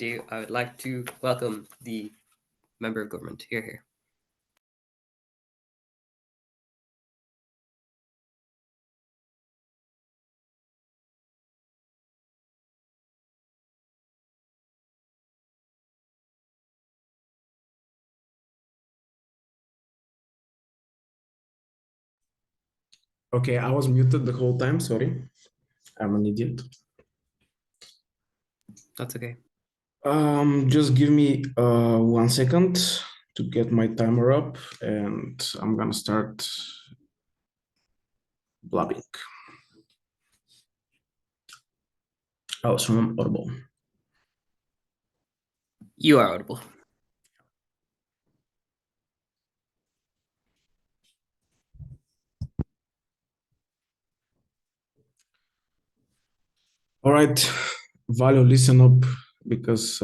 I would like to welcome the member of government. Here. Okay, I was muted the whole time. Sorry, I'm an idiot. That's okay. Just give me 1 second to get my timer up, and I'm gonna start blabbing. Oh, so I'm audible. You are audible. All right, Value, listen up because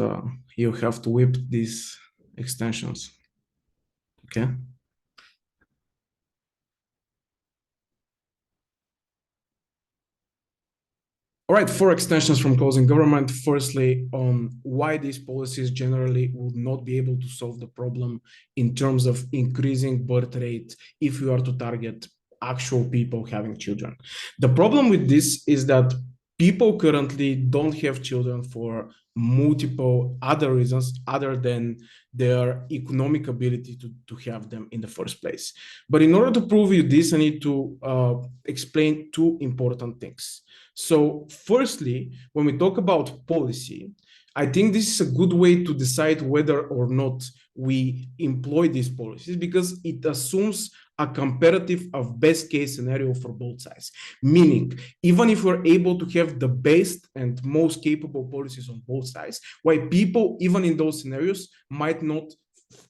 you have to whip these extensions. Okay. All right, 4 extensions from closing government. Firstly, on why these policies generally would not be able to solve the problem in terms of increasing birth rate if you are to target actual people having children. The problem with this is that people currently don't have children for multiple other reasons other than their economic ability to have them in the first place. But in order to prove you this, I need to explain two important things. So firstly, when we talk about policy, I think this is a good way to decide whether or not we employ these policies because it assumes a comparative of best case scenario for both sides. Meaning, even if we're able to have the best and most capable policies on both sides, why people, even in those scenarios, might not,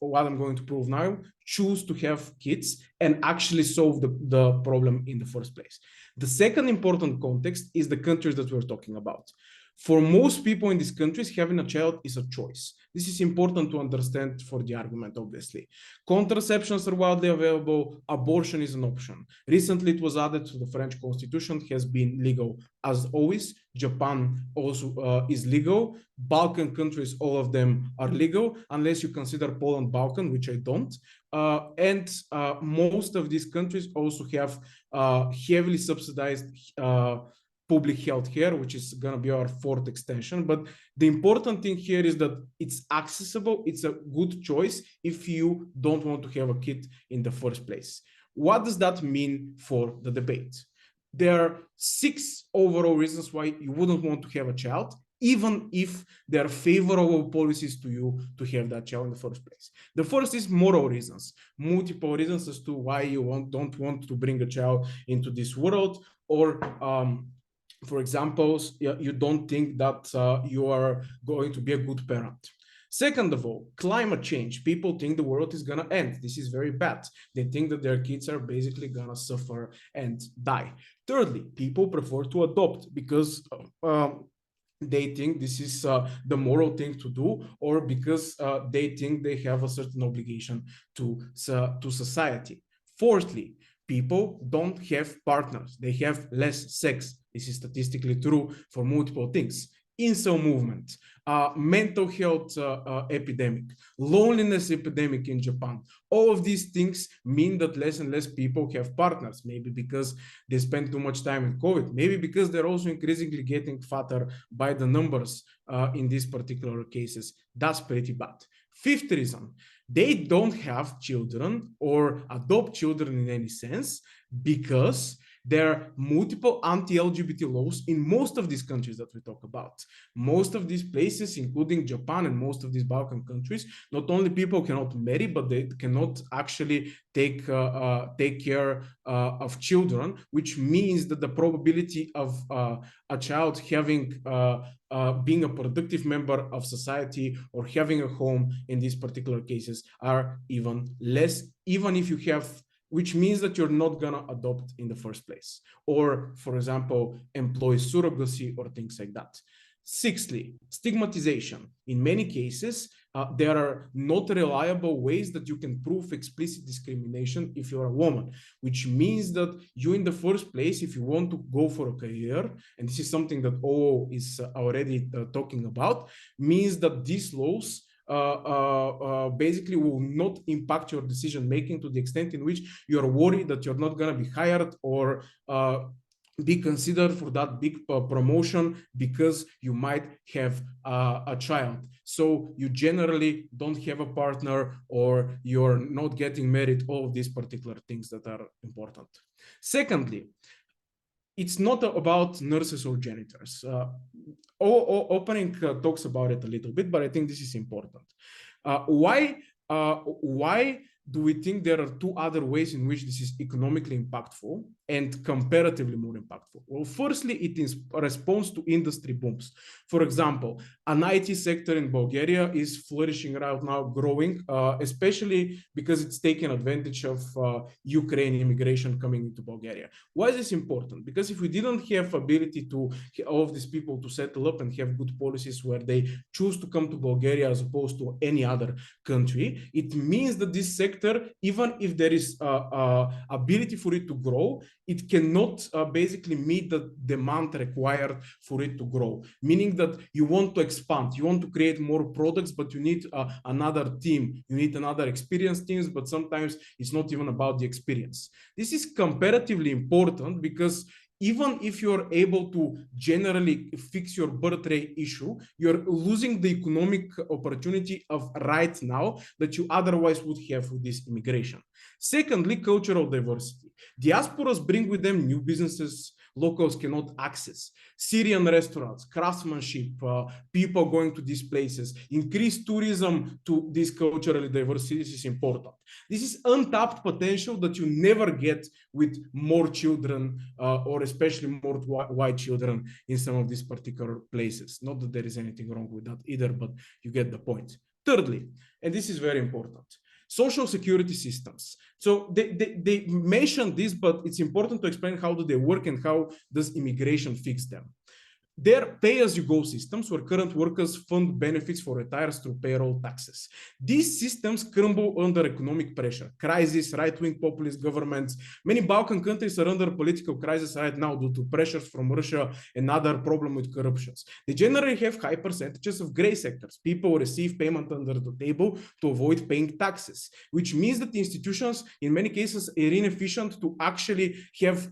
what I'm going to prove now, choose to have kids and actually solve the problem in the first place. The second important context is the countries that we're talking about. For most people in these countries, having a child is a choice. This is important to understand for the argument, obviously. Contraceptions are widely available. Abortion is an option. Recently, it was added to the French constitution, has been legal as always. Japan also is legal. Balkan countries, all of them are legal, unless you consider Poland Balkan, which I don't. And most of these countries also have heavily subsidized public health care, which is going to be our fourth extension. But the important thing here is that it's accessible. It's a good choice if you don't want to have a kid in the first place. What does that mean for the debate? There are 6 overall reasons why you wouldn't want to have a child, even if there are favorable policies to you to have that child in the first place. The first is moral reasons, multiple reasons as to why you don't want to bring a child into this world, or for example, you don't think that you are going to be a good parent. Second of all, climate change. People think the world is going to end. This is very bad. They think that their kids are basically going to suffer and die. Thirdly, people prefer to adopt because they think this is the moral thing to do, or because they think they have a certain obligation to society. Fourthly, people don't have partners. They have less sex. This is statistically true for multiple things. Incel movement, mental health epidemic, loneliness epidemic in Japan. All of these things mean that less and less people have partners, maybe because they spend too much time in COVID, maybe because they're also increasingly getting fatter by the numbers in these particular cases. That's pretty bad. Fifth reason, they don't have children or adopt children in any sense because there are multiple anti-LGBT laws in most of these countries that we talk about. Most of these places, including Japan and most of these Balkan countries, not only people cannot marry, but they cannot actually take care of children, which means that the probability of a child having being a productive member of society or having a home in these particular cases are even less, even if you have, which means that you're not going to adopt in the first place, or, for example, employ surrogacy or things like that. Sixthly, stigmatization. In many cases, there are not reliable ways that you can prove explicit discrimination if you're a woman, which means that you, in the first place, if you want to go for a career, and this is something that OO is already talking about, means that these laws basically will not impact your decision making to the extent in which you're worried that you're not going to be hired or be considered for that big promotion because you might have a child. So you generally don't have a partner or you're not getting married, all of these particular things that are important. Secondly, it's not about nurses or janitors. Opening talks about it a little bit, but I think this is important. Why do we think there are two other ways in which this is economically impactful and comparatively more impactful? Well, firstly, it is a response to industry booms. For example, an IT sector in Bulgaria is flourishing right now, growing, especially because it's taking advantage of Ukrainian immigration coming into Bulgaria. Why is this important? Because if we didn't have ability to all of these people to settle up and have good policies where they choose to come to Bulgaria as opposed to any other country, it means that this sector, even if there is ability for it to grow, it cannot basically meet the demand required for it to grow. Meaning that you want to expand, you want to create more products, but you need another team, you need another experienced teams, but sometimes it's not even about the experience. This is comparatively important because even if you're able to generally fix your birth rate issue, you're losing the economic opportunity of right now that you otherwise would have with this immigration. Secondly, cultural diversity. Diasporas bring with them new businesses locals cannot access. Syrian restaurants, craftsmanship, people going to these places, increase tourism to these culturally diverse cities is important. This is untapped potential that you never get with more children or especially more white children in some of these particular places. Not that there is anything wrong with that either, but you get the point. Thirdly, and this is very important, social security systems. So they mentioned this, but it's important to explain how do they work and how does immigration fix them. They're pay-as-you-go systems where current workers fund benefits for retirees through payroll taxes. These systems crumble under economic pressure, crisis, right-wing populist governments. Many Balkan countries are under political crisis right now due to pressures from Russia and other problems with corruptions. They generally have high percentages of gray sectors. People receive payment under the table to avoid paying taxes, which means that the institutions, in many cases, are inefficient to actually have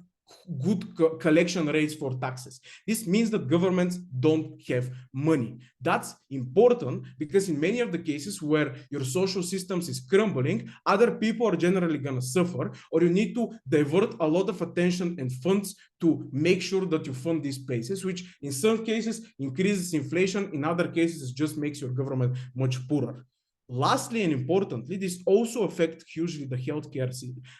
good collection rates for taxes. This means that governments don't have money. That's important because in many of the cases where your social systems is crumbling, other people are generally going to suffer, or you need to divert a lot of attention and funds to make sure that you fund these places, which in some cases increases inflation, in other cases it just makes your government much poorer. Lastly and importantly, this also affects hugely the healthcare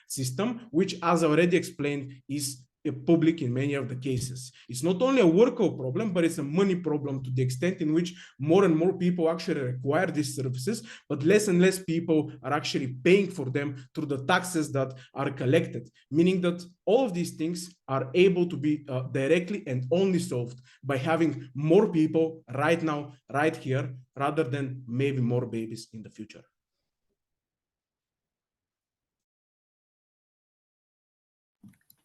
system, which, as I already explained, is public in many of the cases. It's not only a worker problem, but it's a money problem to the extent in which more and more people actually require these services, but less and less people are actually paying for them through the taxes that are collected, meaning that all of these things are able to be directly and only solved by having more people right now, right here, rather than maybe more babies in the future.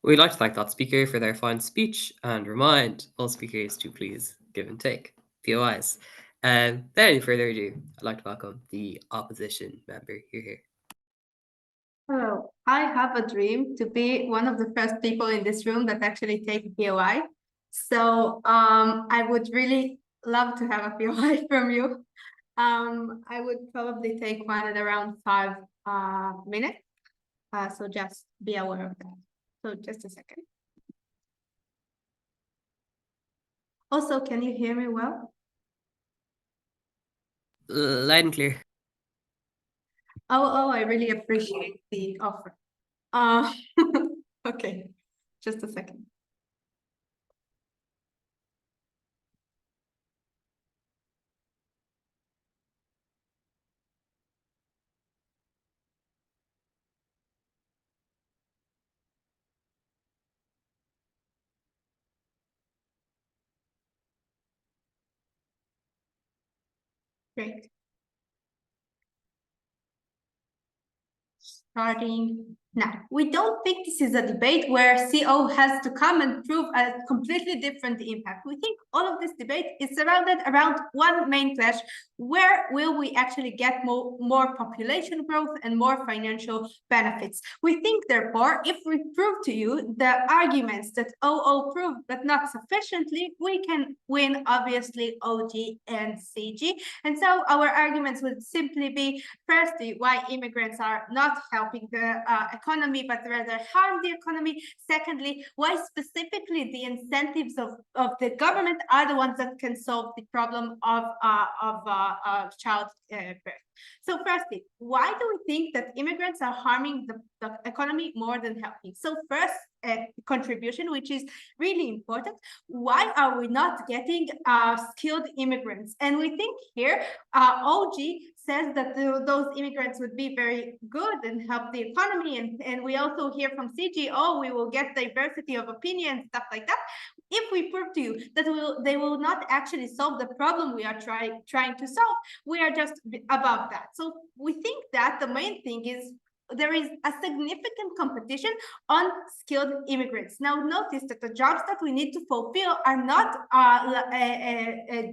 We'd like to thank that speaker for their fine speech and remind all speakers to please give and take POIs. Without any further ado, I'd like to welcome the opposition member here. Hello, I have a dream to be one of the first people in this room that actually take a POI. So I would really love to have a POI from you. I would probably take one at around 5 minutes. So just be aware of that. So just a second. Also, can you hear me well? Loud and clear. Oh, I really appreciate the offer. Okay, just a second. Great. Starting now. We don't think this is a debate where CO has to come and prove a completely different impact. We think all of this debate is surrounded around one main clash: where will we actually get more population growth and more financial benefits? We think, therefore, if we prove to you the arguments that OO proved but not sufficiently, we can win, obviously, OG and CG. And so our arguments would simply be, firstly, why immigrants are not helping the economy, but rather harm the economy. Secondly, why specifically the incentives of the government are the ones that can solve the problem of child birth. So firstly, why do we think that immigrants are harming the economy more than helping? So first, contribution, which is really important. Why are we not getting skilled immigrants? And we think here, OG says that those immigrants would be very good and help the economy. And we also hear from CG, oh, we will get diversity of opinion, stuff like that. If we prove to you that they will not actually solve the problem we are trying to solve, we are just above that. So we think that the main thing is there is a significant competition on skilled immigrants. Now, notice that the jobs that we need to fulfill are not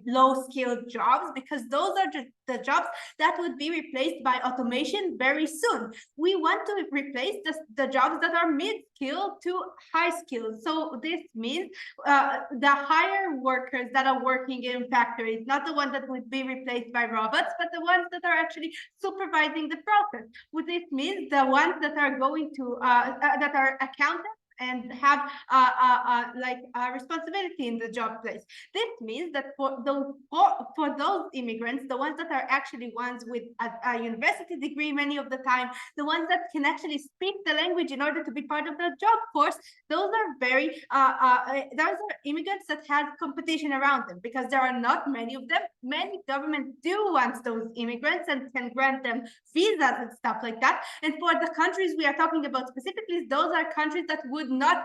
low-skilled jobs, because those are the jobs that would be replaced by automation very soon. We want to replace the jobs that are mid-skilled to high-skilled. So this means the higher workers that are working in factories, not the ones that would be replaced by robots, but the ones that are actually supervising the process. What this means, the ones that are going to that are accountants and have responsibility in the job place. This means that for those immigrants, the ones that are actually ones with a university degree many of the time, the ones that can actually speak the language in order to be part of the job force, those are very those are immigrants that have competition around them, because there are not many of them. Many governments do want those immigrants and can grant them visas and stuff like that. And for the countries we are talking about specifically, those are countries that would not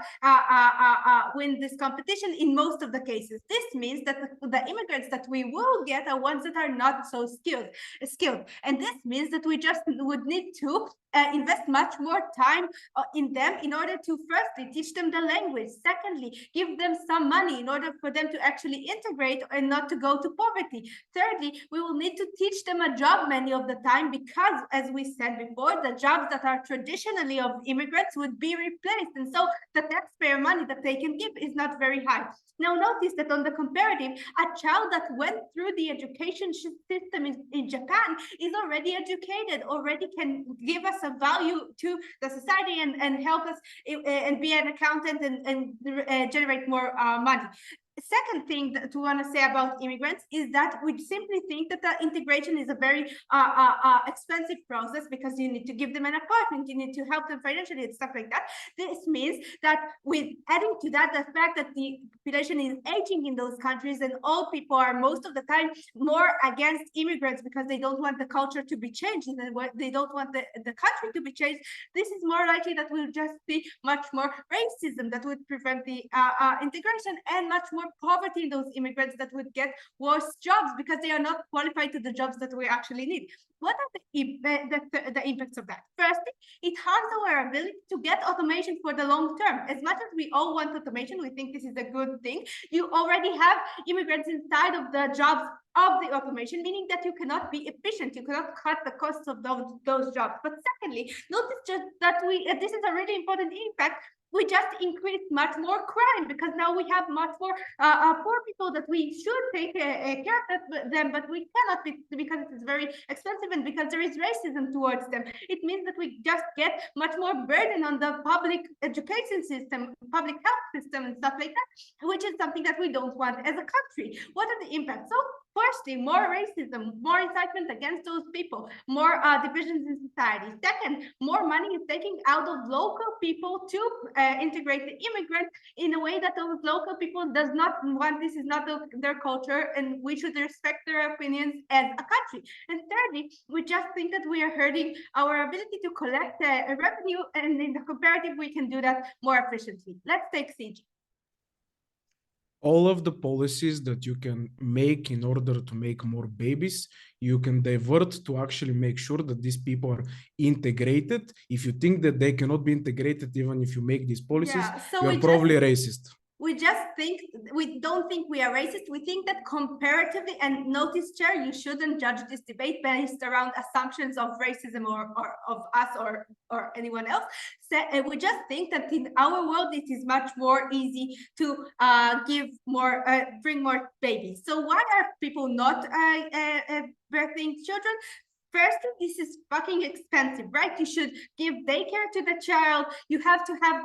win this competition in most of the cases. This means that the immigrants that we will get are ones that are not so skilled. And this means that we just would need to invest much more time in them in order to firstly teach them the language, secondly give them some money in order for them to actually integrate and not to go to poverty, thirdly we will need to teach them a job many of the time, because as we said before, the jobs that are traditionally of immigrants would be replaced, and so the taxpayer money that they can give is not very high. Now notice that on the comparative, a child that went through the education system in Japan is already educated, already can give us a value to the society and help us and be an accountant and generate more money. Second thing that we want to say about immigrants is that we simply think that the integration is a very expensive process, because you need to give them an apartment, you need to help them financially and stuff like that. This means that with adding to that the fact that the population is aging in those countries, and all people are most of the time more against immigrants because they don't want the culture to be changed and they don't want the country to be changed, this is more likely that we'll just see much more racism that would prevent the integration, and much more poverty in those immigrants that would get worse jobs because they are not qualified to the jobs that we actually need. What are the impacts of that? Firstly, it harms our ability to get automation for the long term. As much as we all want automation, we think this is a good thing. You already have immigrants inside of the jobs of the automation, meaning that you cannot be efficient, you cannot cut the costs of those jobs. But secondly, notice just that this is a really important impact. We just increased much more crime, because now we have much more poor people that we should take care of them, but we cannot, because it is very expensive and because there is racism towards them. It means that we just get much more burden on the public education system, public health system and stuff like that, which is something that we don't want as a country. What are the impacts? So firstly, more racism, more incitement against those people, more divisions in society. Second, more money is taken out of local people to integrate the immigrants in a way that those local people does not want. This is not their culture, and we should respect their opinions as a country. And thirdly, we just think that we are hurting our ability to collect a revenue, and in the comparative, we can do that more efficiently. Let's take CG. all of the policies that you can make in order to make more babies, you can divert to actually make sure that these people are integrated. If you think that they cannot be integrated, even if you make these policies, you're probably racist. We just think, we don't think we are racist. We think that comparatively, and notice, Chair, you shouldn't judge this debate based around assumptions of racism or of us or anyone else. So, we just think that in our world, it is much more easy to give more, bring more babies. So why are people not birthing children? Firstly, this is fucking expensive, right? You should give daycare to the child. You have to have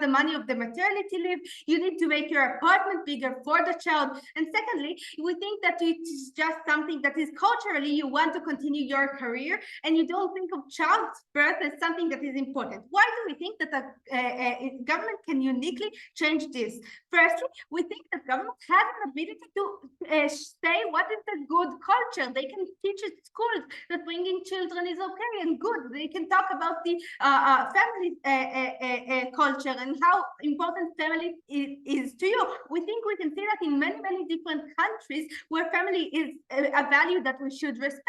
the money of the maternity leave. You need to make your apartment bigger for the child. And secondly, we think that it is just something that is culturally, you want to continue your career and you don't think of childbirth as something that is important. Why do we think that the government can uniquely change this? Firstly, we think that government has an ability to say what is the good culture. They can teach it schools that bringing children is okay and good. They can talk about the family culture and how important family is to you. We think we can see that in many, many different countries where family is a value that we should respect.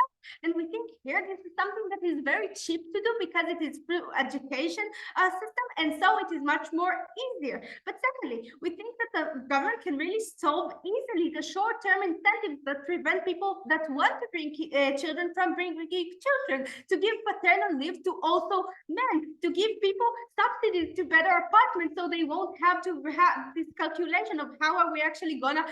And we think here this is something that is very cheap to do because it is through education system, and so it is much more easier. But secondly, we think that the government can really solve easily the short-term incentives that prevent people that want to bring children from bringing children, to give paternal leave to also men, to give people subsidies to better apartments so they won't have to have this calculation of how are we actually gonna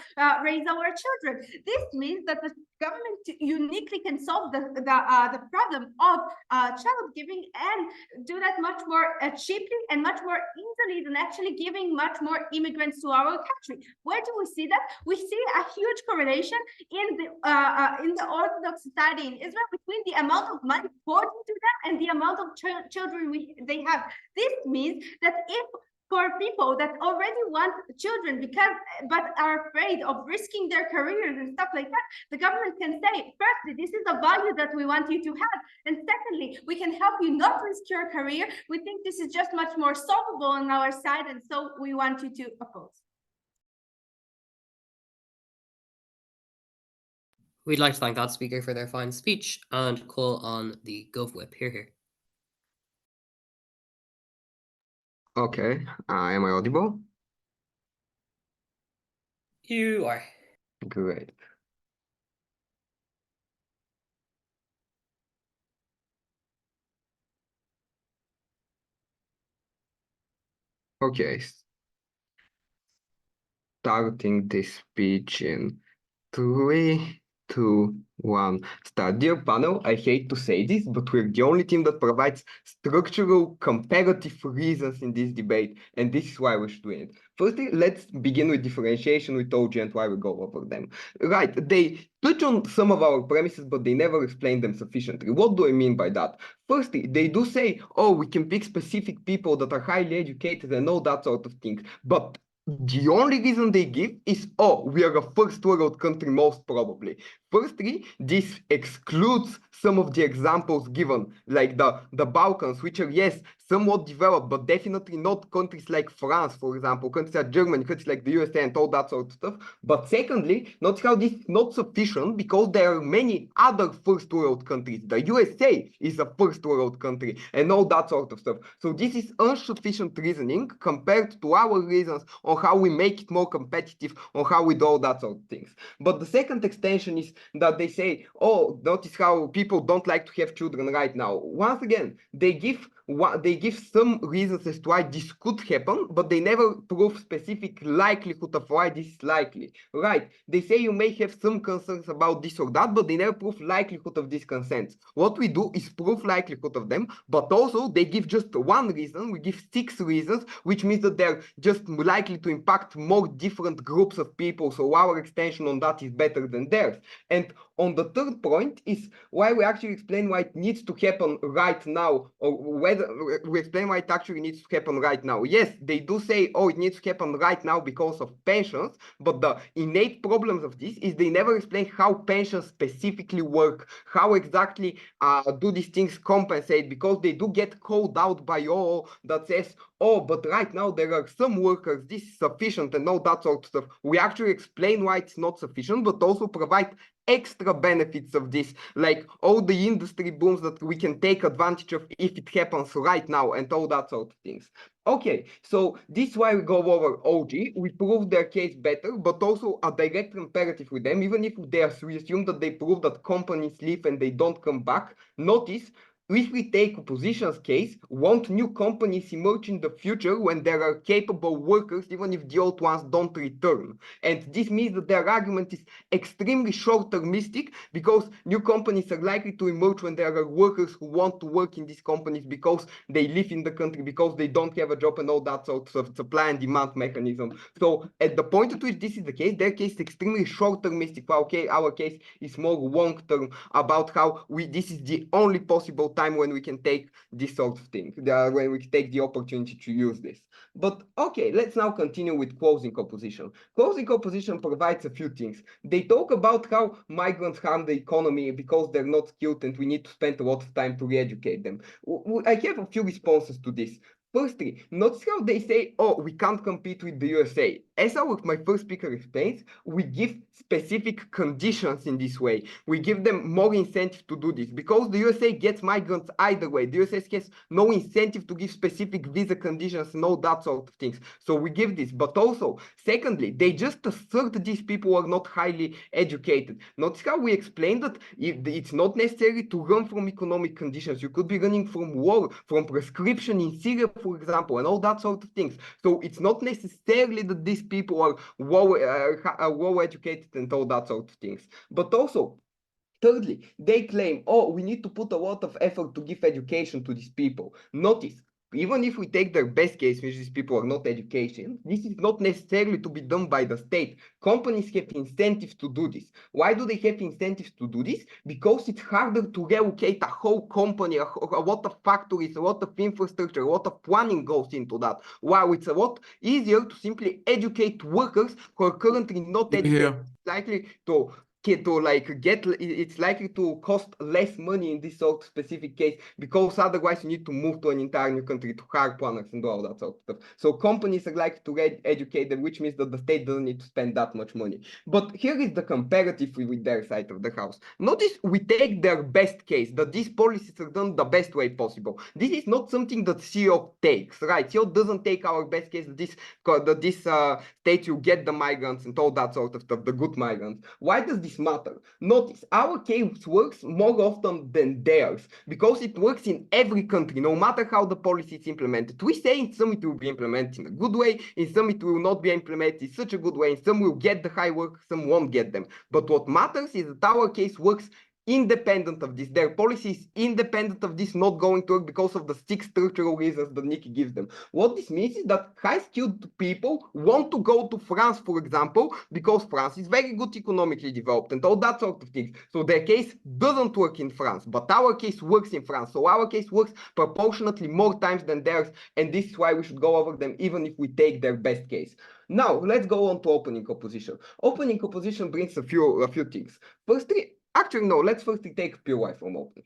raise our children. This means that the government uniquely can solve the problem of child giving and do that much more cheaply and much more easily than actually giving much more immigrants to our country. Where do we see that? We see a huge correlation in the Orthodox society in Israel between the amount of money poured into them and the amount of children they have. This means that if for people that already want children but are afraid of risking their careers and stuff like that, the government can say, firstly, this is a value that we want you to have, and secondly, we can help you not risk your career. We think this is just much more solvable on our side, and so we want you to oppose. We'd like to thank that speaker for their fine speech and call on the Gov Whip. Here. Okay, am I audible? You are. Great. Okay, starting this speech in 3, 2, 1, start. Dear panel, I hate to say this, but we're the only team that provides structural comparative reasons in this debate, and this is why we should win it. Firstly, let's begin with differentiation with OG and why we go over them. Right, they touch on some of our premises, but they never explain them sufficiently. What do I mean by that? Firstly, they do say, oh, we can pick specific people that are highly educated and all that sort of thing, but the only reason they give is, oh, we are a first world country, most probably. Firstly, this excludes some of the examples given, like the Balkans, which are, yes, somewhat developed, but definitely not countries like France, for example, countries like Germany, countries like the USA, and all that sort of stuff. But secondly, notice how this is not sufficient, because there are many other first world countries. The USA is a first world country, and all that sort of stuff. So this is insufficient reasoning compared to our reasons on how we make it more competitive, on how we do all that sort of things. But the second extension is that they say, oh, notice how people don't like to have children right now. Once again, they give some reasons as to why this could happen, but they never prove specific likelihood of why this is likely. Right? They say you may have some concerns about this or that, but they never prove likelihood of these concerns. What we do is prove likelihood of them, but also they give just one reason. We give 6 reasons, which means that they're just likely to impact more different groups of people. So our extension on that is better than theirs. And on the third point is why we actually explain why it needs to happen right now, or whether we explain why it actually needs to happen right now. Yes, they do say, oh, it needs to happen right now because of pensions, but the innate problems of this is they never explain how pensions specifically work, how exactly do these things compensate, because they do get called out by all that says, oh, but right now there are some workers, this is sufficient and all that sort of stuff. We actually explain why it's not sufficient, but also provide extra benefits of this, like all the industry booms that we can take advantage of if it happens right now and all that sort of things. Okay, so this is why we go over OG. We prove their case better, but also a direct imperative with them, even if we assume that they prove that companies leave and they don't come back. Notice, if we take opposition's case, won't new companies emerge in the future when there are capable workers, even if the old ones don't return? And this means that their argument is extremely short-termistic, because new companies are likely to emerge when there are workers who want to work in these companies because they live in the country, because they don't have a job and all that sort of supply and demand mechanism. So at the point at which this is the case, their case is extremely short-termistic. Okay, our case is more long-term, about how this is the only possible time when we can take this sort of thing, when we take the opportunity to use this. But okay, let's now continue with closing opposition. Closing opposition provides a few things. They talk about how migrants harm the economy because they're not skilled and we need to spend a lot of time to re-educate them. I have a few responses to this. Firstly, notice how they say, oh, we can't compete with the USA. As my first speaker explains, we give specific conditions in this way. We give them more incentive to do this, because the USA gets migrants either way. The USA has no incentive to give specific visa conditions, no that sort of things. So we give this. But also, secondly, they just assert these people are not highly educated. Notice how we explained that it's not necessary to run from economic conditions. You could be running from war, from prescription in Syria, for example, and all that sort of things. So it's not necessarily that these people are well educated and all that sort of things. But also, thirdly, they claim, oh, we need to put a lot of effort to give education to these people. Notice, even if we take their best case, which these people are not education, this is not necessarily to be done by the state. Companies have incentives to do this. Why do they have incentives to do this? Because it's harder to relocate a whole company, a lot of factories, a lot of infrastructure, a lot of planning goes into that. While it's a lot easier to simply educate workers who are currently not educated, likely to it's likely to cost less money in this sort of specific case, because otherwise you need to move to an entire new country to hire planners and do all that sort of stuff. So companies are likely to educate them, which means that the state doesn't need to spend that much money. But here is the comparative with their side of the house. Notice we take their best case, that these policies are done the best way possible. This is not something that CEO takes, right? CEO doesn't take our best case, that this state you get the migrants and all that sort of stuff, the good migrants. Why does this matter? Notice our case works more often than theirs, because it works in every country, no matter how the policy is implemented. We say in some it will be implemented in a good way, in some it will not be implemented in such a good way, in some will get the high work, some won't get them. But what matters is that our case works independent of this. Their policy is independent of this not going to work because of the 6 structural reasons that Nikki gives them. What this means is that high-skilled people want to go to France, for example, because France is very good economically developed and all that sort of things. So their case doesn't work in France, but our case works in France. So our case works proportionately more times than theirs, and this is why we should go over them even if we take their best case. Now, let's go on to opening opposition. Opening opposition brings a few things. Firstly, actually, no, let's first take POI from opening.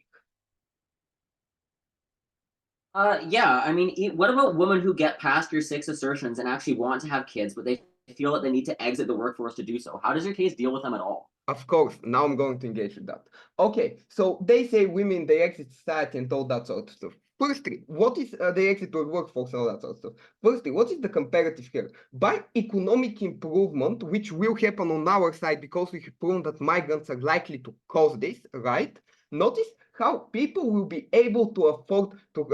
Yeah, I mean, what about women who get past your 6 assertions and actually want to have kids, but they feel that they need to exit the workforce to do so? How does your case deal with them at all? Of course, now I'm going to engage with that. Okay, so they say women, they exit society and all that sort of stuff. Firstly, what is the exit to workforce and all that sort of stuff? Firstly, what is the comparative here? By economic improvement, which will happen on our side because we have proven that migrants are likely to cause this, right? Notice how people will be able to afford to,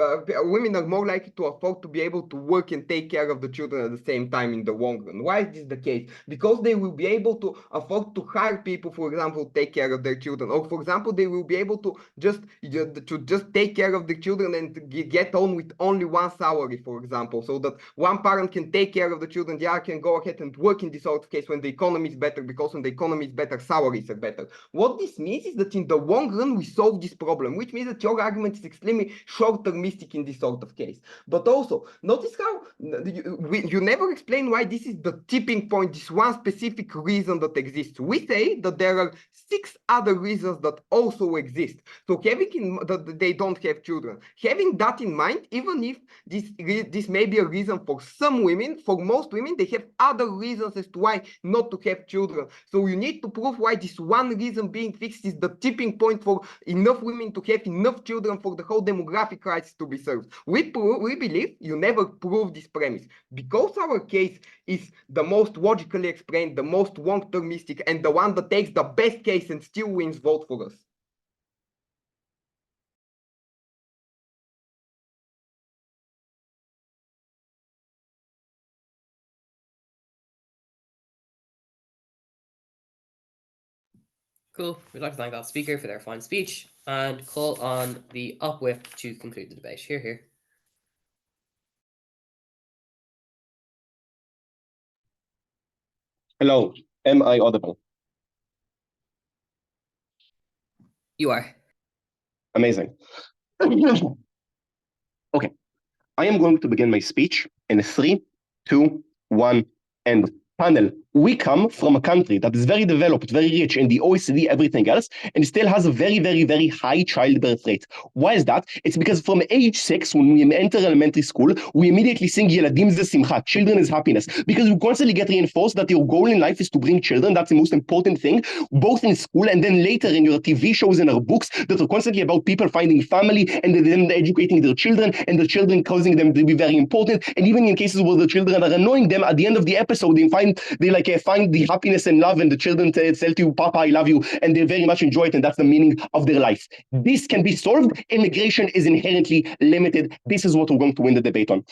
women are more likely to afford to be able to work and take care of the children at the same time in the long run. Why is this the case? Because they will be able to afford to hire people, for example, to take care of their children. Or for example, they will be able to just take care of the children and get on with only one salary, for example, so that one parent can take care of the children, the other can go ahead and work in this sort of case when the economy is better, because when the economy is better, salaries are better. What this means is that in the long run, we solve this problem problem, which means that your argument is extremely short-termistic in this sort of case. But also, notice how you never explain why this is the tipping point, this one specific reason that exists. We say that there are 6 other reasons that also exist. So having that they don't have children, having that in mind, even if this may be a reason for some women, for most women, they have other reasons as to why not to have children. So you need to prove why this one reason being fixed is the tipping point for enough women to have enough children for the whole demographic crisis to be solved. We believe you never prove this premise. Because our case is the most logically explained, the most long-termistic, and the one that takes the best case and still wins, vote for us. Cool. We'd like to thank our speaker for their fine speech and call on the up whip to conclude the debate. Hear, hear. Hello, am I audible? You are. Amazing. Okay, I am going to begin my speech in 3, 2, 1, and panel. We come from a country that is very developed, very rich in the OECD, everything else, and still has a very, very, very high childbirth rate. Why is that? It's because from age 6, when we enter elementary school, we immediately sing Yeladim ze simcha, children is happiness, because we constantly get reinforced that your goal in life is to bring children. That's the most important thing, both in school and then later in your TV shows and our books that are constantly about people finding family and then educating their children and the children causing them to be very important. And even in cases where the children are annoying them, at the end of the episode, they find the happiness and love, and the children tell to you, Papa, I love you, and they very much enjoy it, and that's the meaning of their life. This can be solved. Immigration is inherently limited. This is what we're going to win the debate on.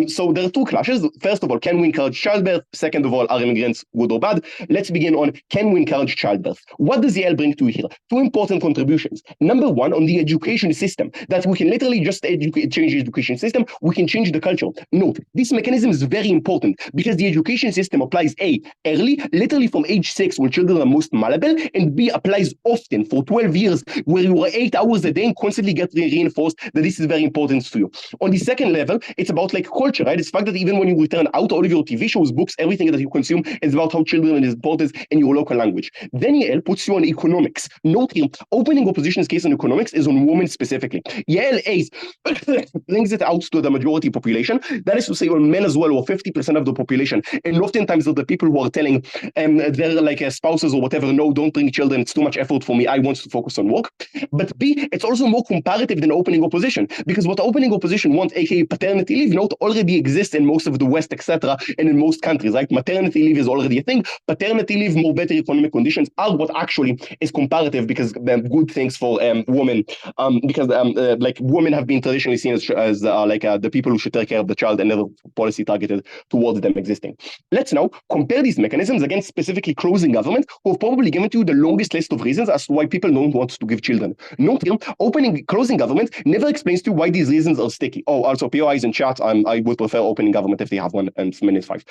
So there are 2 clashes. First of all, can we encourage childbirth? Second of all, are immigrants good or bad? Let's begin on, can we encourage childbirth? What does Yael bring to here? 2 important contributions. Number 1, on the education system, that we can literally just change the education system, we can change the culture. Note, this mechanism is very important because the education system applies A, early, literally from age 6 when children are most malleable, and B, applies often for 12 years where you are 8 hours a day and constantly get reinforced that this is very important to you. On the second level, it's about like culture, right? It's the fact that even when you return out all of your TV shows, books, everything that you consume is about how children is important in your local language. Then Yael puts you on economics. Note here, opening opposition's case on economics is on women specifically. Yael Ace brings it out to the majority population. That is to say on men as well, or 50% of the population. And oftentimes they're the people who are telling their like spouses or whatever, no, don't bring children, it's too much effort for me, I want to focus on work. But B, it's also more comparative than opening opposition, because what opening opposition wants, aka paternity leave, note, already exists in most of the West, etc., and in most countries, right? Maternity leave is already a thing. Paternity leave, more better economic conditions are what actually is comparative, because good things for women, because like women have been traditionally seen as the people who should take care of the child, and never policy targeted towards them existing. Let's now compare these mechanisms against specifically closing government, who have probably given to you the longest list of reasons as to why people don't want to give children. Note here, closing government never explains to you why these reasons are sticky. Oh, also POIs in chat, I would prefer opening government if they have one, and minute 5.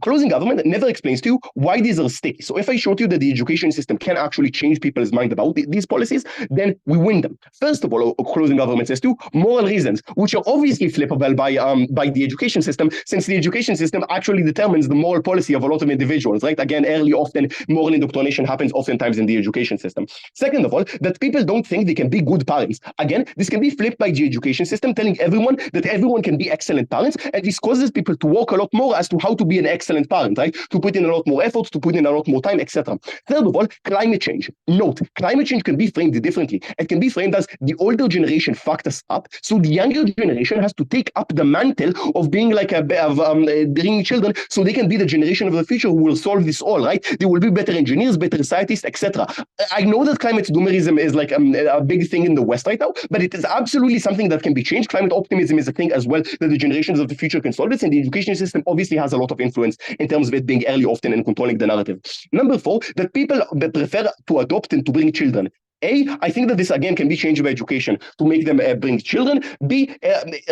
Closing government never explains to you why these are sticky. So if I showed you that the education system can actually change people's mind about these policies, then we win them. First of all, closing government says to moral reasons, which are obviously flippable by the education system, since the education system actually determines the moral policy of a lot of individuals, right? Again, early, often moral indoctrination happens oftentimes in the education system. Second of all, that people don't think they can be good parents. Again, this can be flipped by the education system, telling everyone that everyone can be excellent parents, and this causes people to work a lot more as to how to be an excellent parent, right? To put in a lot more effort, to put in a lot more time, etc. Third of all, climate change. Note, climate change can be framed differently. It can be framed as the older generation fucked us up, so the younger generation has to take up the mantle of being like bringing children, so they can be the generation of the future who will solve this all, right? They will be better engineers, better scientists, etc. I know that climate doomerism is like a big thing in the West right now, but it is absolutely something that can be changed. Climate optimism is a thing as well, that the generations of the future can solve this, and the education system obviously has a lot of influence in terms of it being early often and controlling the narrative. Number 4, that people prefer to adopt and to bring children. A, I think that this again can be changed by education to make them bring children. B,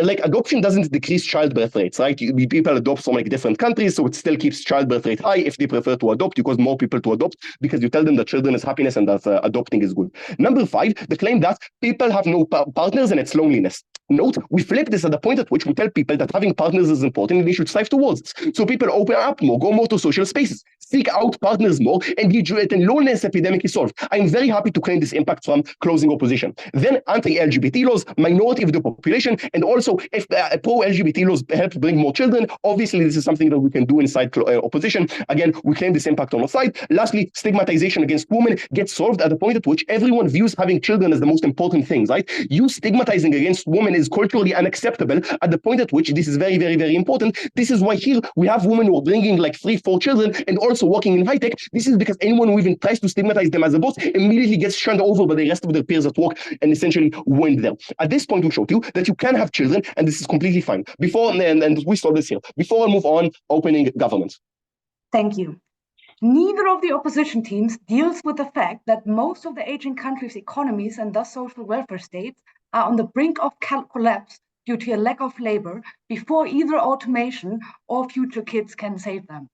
like adoption doesn't decrease childbirth rates, right? People adopt from like different countries, so it still keeps childbirth rate high if they prefer to adopt. You cause more people to adopt because you tell them that children is happiness and that adopting is good. Number 5, the claim that people have no partners and it's loneliness. Note, we flip this at the point at which we tell people that having partners is important and they should strive towards it. So people open up more, go more to social spaces, seek out partners more, and the loneliness epidemic is solved. I'm very happy to claim this impact from closing opposition. Then anti-LGBT laws, minority of the population, and also if pro-LGBT laws help bring more children, obviously this is something that we can do inside opposition. Again, we claim this impact on our side. Lastly, stigmatization against women gets solved at the point at which everyone views having children as the most important thing, right? You stigmatizing against women is culturally unacceptable at the point at which this is very, very, very important. This is why here we have women who are bringing like 3-4 children and also working in high tech. This is because anyone who even tries to stigmatize them as a boss immediately gets shunned over by the rest of their peers at work and essentially went there. At this point, we showed you that you can have children and this is completely fine. Before, and we saw this here. Before I move on, opening government. Thank you. Neither of the opposition teams deals with the fact that most of the aging countries' economies and thus social welfare states are on the brink of collapse due to a lack of labor before either automation or future kids can save them.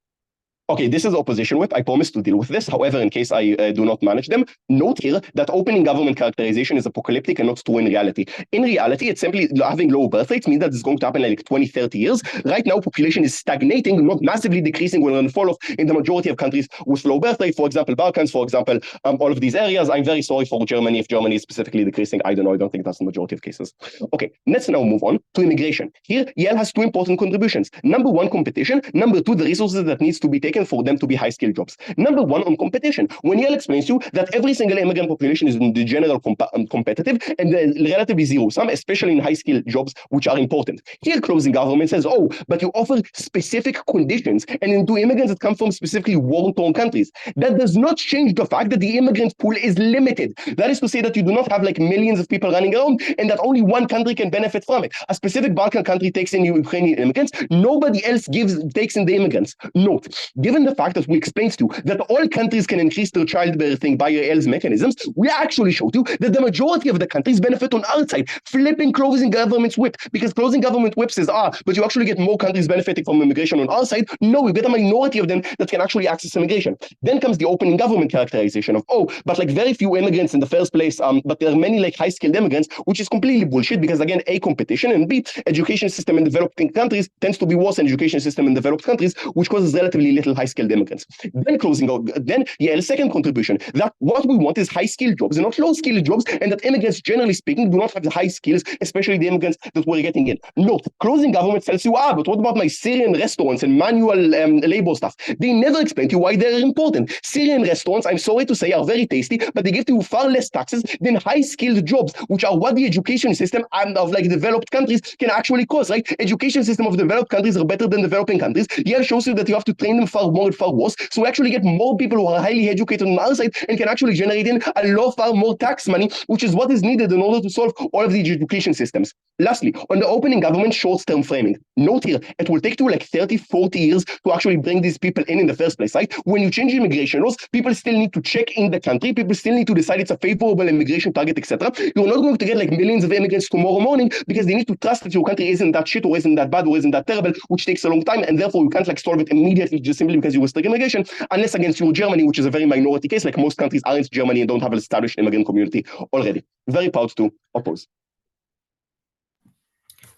Okay, this is opposition whip. I promise to deal with this. However, in case I do not manage them, note here that opening government characterization is apocalyptic and not true in reality. In reality, it's simply having low birth rates means that it's going to happen in like 20, 30 years. Right now, population is stagnating, not massively decreasing, will fall off in the majority of countries with low birth rate. For example, Balkans, for example, all of these areas. I'm very sorry for Germany if Germany is specifically decreasing. I don't know. I don't think that's the majority of cases. Okay, let's now move on to immigration. Here, Yael has 2 important contributions. Number 1, competition. Number 2, the resources that needs to be taken for them to be high-skilled jobs. Number 1, on competition. When Yael explains to you that every single immigrant population is in the general competitive and relatively zero-sum, especially in high-skilled jobs, which are important. Here, closing government says, oh, but you offer specific conditions and into immigrants that come from specifically war-torn countries. That does not change the fact that the immigrant pool is limited. That is to say that you do not have like millions of people running around and that only one country can benefit from it. A specific Balkan country takes in Ukrainian immigrants. Nobody else takes in the immigrants. Note, given the fact that we explained to you that all countries can increase their childbirthing by Yael's mechanisms, we actually showed you that the majority of the countries benefit on our side, flipping closing government's whip, because closing government whip says, but you actually get more countries benefiting from immigration on our side. No, you get a minority of them that can actually access immigration. Then comes the opening government characterization of, but like very few immigrants in the first place, but there are many like high-skilled immigrants, which is completely bullshit because again, A, competition, and B, education system in developing countries tends to be worse than education system in developed countries, which causes relatively little high-skilled immigrants. Then Yael's second contribution, that what we want is high-skilled jobs and not low-skilled jobs, and that immigrants, generally speaking, do not have the high skills, especially the immigrants that we're getting in. Note, closing government tells you, but what about my Syrian restaurants and manual labor stuff? They never explain to you why they're important. Syrian restaurants, I'm sorry to say, are very tasty, but they give to you far less taxes than high-skilled jobs, which are what the education system of like developed countries can actually cause, right? Education system of developed countries are better than developing countries. Yael shows you that you have to train them far more and far worse. So we actually get more people who are highly educated on our side and can actually generate in a lot far more tax money, which is what is needed in order to solve all of the education systems. Lastly, on the opening government short-term framing, note here, it will take you like 30, 40 years to actually bring these people in the first place, right? When you change immigration laws, people still need to check in the country, people still need to decide it's a favorable immigration target, etc. You're not going to get like millions of immigrants tomorrow morning because they need to trust that your country isn't that shit or isn't that bad or isn't that terrible, which takes a long time, and therefore you can't like solve it immediately just simply because you restrict immigration, unless against your Germany, which is a very minority case, like most countries aren't Germany and don't have an established immigrant community already. Very proud to oppose.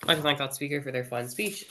I'd like to thank that speaker for their fine speech.